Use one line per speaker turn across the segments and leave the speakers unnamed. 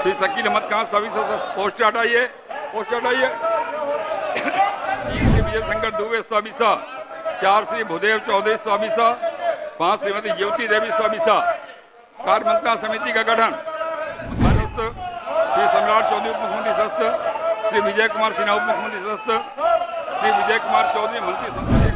श्री शकील अहमद खान सभी पोस्टर हटाइए, पोस्टर हटाइए। 3 श्री विजय शंकर दुबे स्वाभिसा, 4 श्री भूदेव चौधरी स्वाभिसा, 5 श्रीमती ज्योति देवी स्वाभिसा। कार्य मंत्रणा समिति का गठन श्री सम्राट चौधरी उप मुख्यमंत्री सदस्य, श्री विजय कुमार सिन्हा उप मुख्यमंत्री सदस्य, श्री विजय कुमार चौधरी मंत्री संसदीय।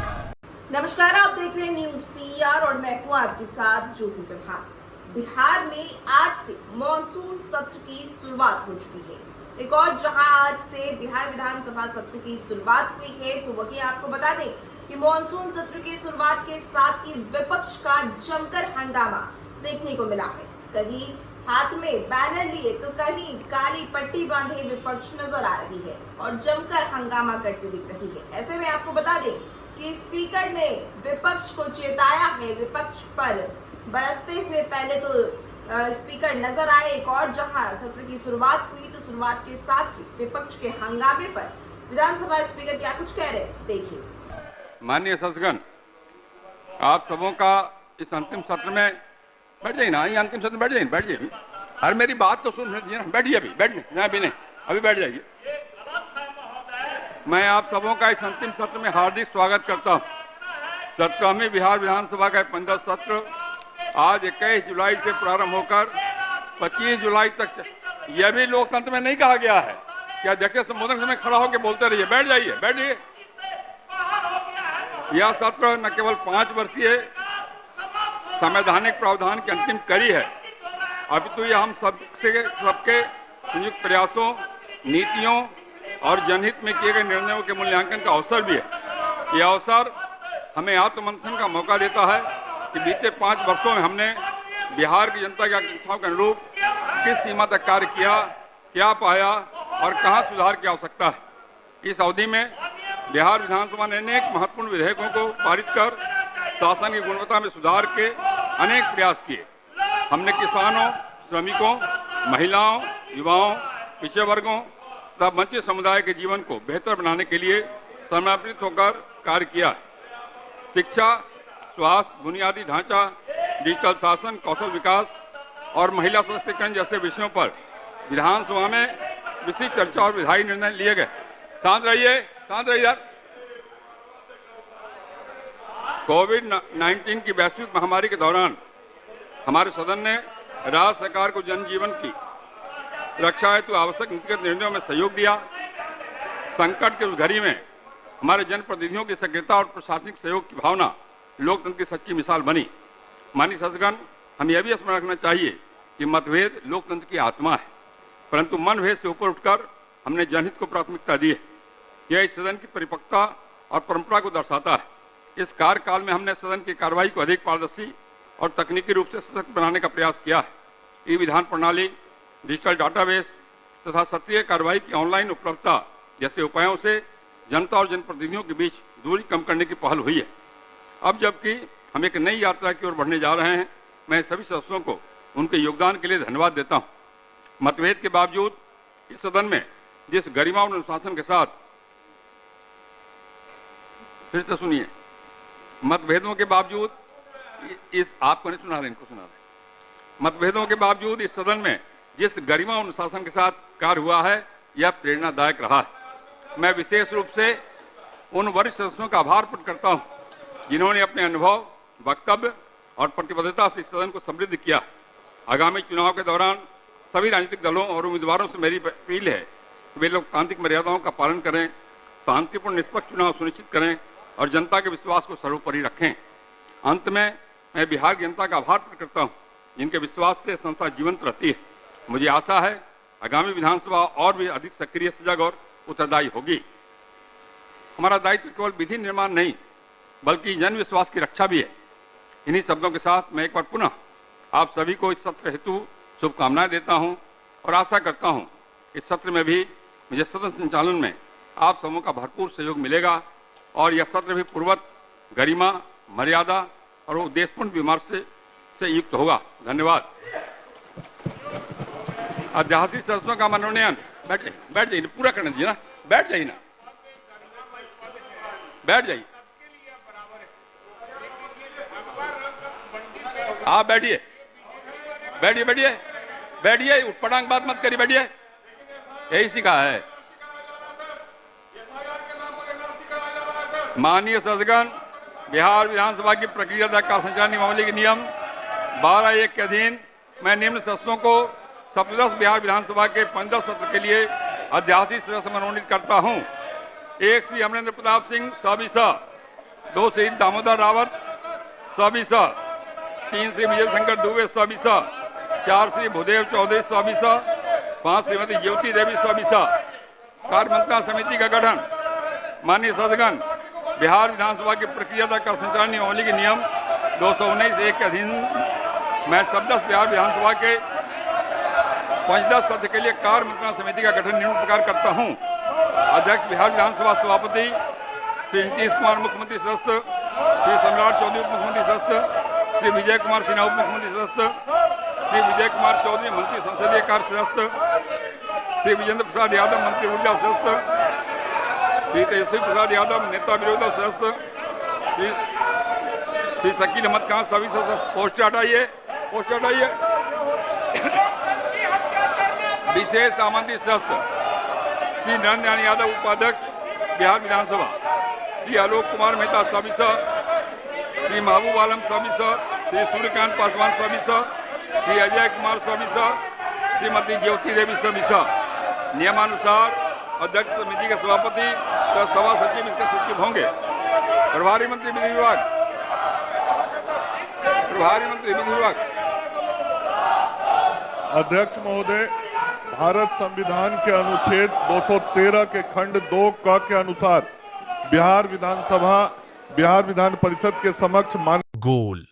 नमस्कार, आप देख रहे हैं न्यूज पीआर और मैं हूं आपके साथ ज्योति चौहान। बिहार में आज से मॉनसून सत्र की शुरुआत हो चुकी है। एक और जहां आज से बिहार विधानसभा सत्र की शुरुआत हुई है, तो वही आपको बता दें कि मॉनसून सत्र की शुरुआत के साथ ही विपक्ष का जमकर हंगामा देखने को मिला है। कहीं हाथ में बैनर लिए तो कहीं काली पट्टी बांधे विपक्ष नजर आ रही है और जमकर हंगामा करते दिख रही है। ऐसे में आपको बता दें कि स्पीकर ने विपक्ष को चेताया है। विपक्ष पर बरसते हुए पहले तो स्पीकर नजर आए। एक और जहां सत्र की शुरुआत हुई तो शुरुआत के साथ ही विपक्ष के हंगामे पर विधानसभा स्पीकर क्या कुछ कह रहे, देखिए।
माननीय सदस्यगण, आप सबों का इस अंतिम सत्र में बैठ जाइए ना, ये अंतिम सत्र बैठ जाइए। हर मेरी बात तो सुन लीजिए ना, बैठिए अभी, बैठने अभी नहीं, अभी बैठ जाइए। मैं आप सबों का इस अंतिम सत्र में हार्दिक स्वागत करता हूँ। 17वीं बिहार विधानसभा का 15 सत्र आज 21 जुलाई से प्रारंभ होकर 25 जुलाई तक। यह भी लोकतंत्र में नहीं कहा गया है कि अध्यक्ष संबोधन समय खड़ा होकर बोलते रहिए। बैठ जाइए, बैठिए। यह सत्र न केवल 5 वर्षीय संवैधानिक प्रावधान की अंतिम कड़ी है, अभी तो यह हम सबके संयुक्त प्रयासों, नीतियों और जनहित में किए गए निर्णयों के मूल्यांकन का अवसर भी है। यह अवसर हमें आत्ममंथन का मौका देता है कि बीते 5 वर्षों में हमने बिहार की जनता की आकांक्षाओं के अनुरूप किस सीमा तक कार्य किया, क्या पाया और कहां सुधार की आवश्यकता है। इस अवधि में बिहार विधानसभा ने अनेक महत्वपूर्ण विधेयकों को पारित कर शासन की गुणवत्ता में सुधार के अनेक प्रयास किए। हमने किसानों, श्रमिकों, महिलाओं, युवाओं, पिछड़े वर्गों तथा वंचित समुदाय के जीवन को बेहतर बनाने के लिए समर्पित होकर कार्य किया। शिक्षा, स्वास्थ्य, बुनियादी ढांचा, डिजिटल शासन, कौशल विकास और महिला सशक्तिकरण जैसे विषयों पर विधानसभा में विस्तृत चर्चा और विधायी निर्णय लिए गए। शांत रहिए, शांत रहिए यार। कोविड-19 की वैश्विक महामारी के दौरान हमारे सदन ने राज्य सरकार को जनजीवन की रक्षा हेतु आवश्यक नीतिगत निर्णयों में सहयोग दिया। संकट की उस घड़ी में हमारे जनप्रतिनिधियों की सक्रियता और प्रशासनिक सहयोग की भावना लोकतंत्र की सच्ची मिसाल बनी। माननीय सदस्यगण, हम यह भी स्मरण रखना चाहिए कि मतभेद लोकतंत्र की आत्मा है, परंतु मनभेद से ऊपर उठकर हमने जनहित को प्राथमिकता दी है। यह इस सदन की परिपक्वता और परंपरा को दर्शाता है। इस कार्यकाल में हमने सदन की कार्रवाई को अधिक पारदर्शी और तकनीकी रूप से सशक्त बनाने का प्रयास किया है। ई विधान प्रणाली, डिजिटल डाटाबेस तथा सत्रीय कार्रवाई की ऑनलाइन उपलब्धता जैसे उपायों से जनता और जनप्रतिनिधियों के बीच दूरी कम करने की पहल हुई है। अब जबकि हम एक नई यात्रा की ओर बढ़ने जा रहे हैं, मैं सभी सदस्यों को उनके योगदान के लिए धन्यवाद देता हूँ। मतभेद के बावजूद इस सदन में जिस गरिमा और अनुशासन के साथ, फिर से सुनिए, मतभेदों के बावजूद इस आपको नहीं सुना रहे, इनको सुना रहे। मतभेदों के बावजूद इस सदन में जिस गरिमा और अनुशासन के साथ कार्य हुआ है, यह प्रेरणादायक रहा है। मैं विशेष रूप से उन वरिष्ठ सदस्यों का आभार प्रकट करता हूं जिन्होंने अपने अनुभव, वक्तव्य और प्रतिबद्धता से इस सदन को समृद्ध किया। आगामी चुनाव के दौरान सभी राजनीतिक दलों और उम्मीदवारों से मेरी अपील है कि वे लोकतांत्रिक मर्यादाओं का पालन करें, शांतिपूर्ण निष्पक्ष चुनाव सुनिश्चित करें और जनता के विश्वास को सर्वोपरि रखें। अंत में मैं बिहार की जनता का आभार प्रकट करता हूं जिनके विश्वास से संस्था जीवंत रहती है। मुझे आशा है आगामी विधानसभा और भी अधिक सक्रिय, सजग और उत्तरदायी होगी। हमारा दायित्व केवल विधि निर्माण नहीं बल्कि जन विश्वास की रक्षा भी है। इन्हीं शब्दों के साथ मैं एक बार पुनः आप सभी को इस सत्र हेतु शुभकामनाएं देता हूं और आशा करता हूं इस सत्र में भी मुझे सदन संचालन में आप सबों का भरपूर सहयोग मिलेगा और यह सत्र भी पूर्वत गरिमा, मर्यादा और उद्देश्यपूर्ण विमर्श से युक्त होगा। धन्यवाद। अध्यादेश सदस्यों का मनोनयन, बैठ जाइए, पूरा करने दीजिए ना, बैठ जाइए ना, बैठ जाइए, आप बैठिए, बैठिए, बैठिए, बैठिए, उठपटांग बात मत करिए, बैठिए, यही सीखा है। माननीय सदस्यगण, बिहार विधानसभा की प्रक्रिया का संचालन नियमावली के नियम 12(1) के अधीन मैं निम्न सदस्यों को सप्तदश बिहार विधानसभा के 15 सत्र के लिए अध्यासी सदस्य मनोनीत करता हूं। 1 श्री अमरेंद्र प्रताप सिंह सविसा, 2 श्री दामोदर रावत सविसा, 3 श्री विजय शंकर दुबे सविसा, 4 श्री भूदेव चौधरी सविसा, 5 श्रीमती ज्योति देवी सविसा। कार्यमंत्रणा समिति का गठन। माननीय सदस्यगण, बिहार विधानसभा की प्रक्रिया का संचालन नियमावली के नियम 219(1) के अधीन मैं सप्तदश बिहार विधानसभा के 15 सत्र के लिए कार्य मंत्रणा समिति का गठन निम्न प्रकार करता हूं। अध्यक्ष बिहार विधानसभा सभापति श्री नीतीश कुमार मुख्यमंत्री सदस्य, श्री सम्राट चौधरी उप मुख्यमंत्री सदस्य, श्री विजय कुमार सिन्हा उप मुख्यमंत्री सदस्य, श्री विजय कुमार चौधरी मंत्री संसदीय कार्य सदस्य, श्री विजेंद्र प्रसाद यादव मंत्री ऊर्जा सदस्य, श्री तेजस्वी प्रसाद यादव नेता विरोधी दल सदस्य, श्री शकील अहमद खान सभी सदस्य। पोस्टर हटाइए, पोस्टर हटाइए। विशेष आमंत्रित सदस्य श्री नरेंद्र यादव उपाध्यक्ष बिहार विधानसभा, श्री आलोक कुमार मेहता सविसा, श्री महबूब आलम सविसा, श्री सूर्यकांत पासवान सविसा, श्री अजय कुमार सविसा, श्रीमती ज्योति देवी सविसा। नियमानुसार अध्यक्ष समिति के सभापति तथा सभा सचिव इसके सचिव होंगे। प्रभारी मंत्री विधि विभाग, प्रभारी मंत्री विधि विभाग।
अध्यक्ष महोदय, भारत संविधान के अनुच्छेद 213 के खंड 2 क के अनुसार बिहार विधान परिषद के समक्ष
गोल,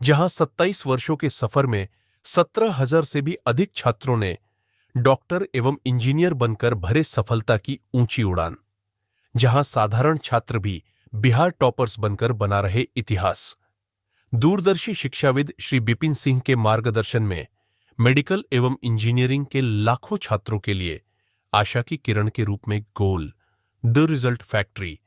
जहां 27 वर्षों के सफर में 17,000 से भी अधिक छात्रों ने डॉक्टर एवं इंजीनियर बनकर भरे सफलता की ऊंची उड़ान, जहां साधारण छात्र भी बिहार टॉपर्स बनकर बना रहे इतिहास। दूरदर्शी शिक्षाविद श्री बिपिन सिंह के मार्गदर्शन में मेडिकल एवं इंजीनियरिंग के लाखों छात्रों के लिए आशा की किरण के रूप में गोल, द रिजल्ट फैक्ट्री।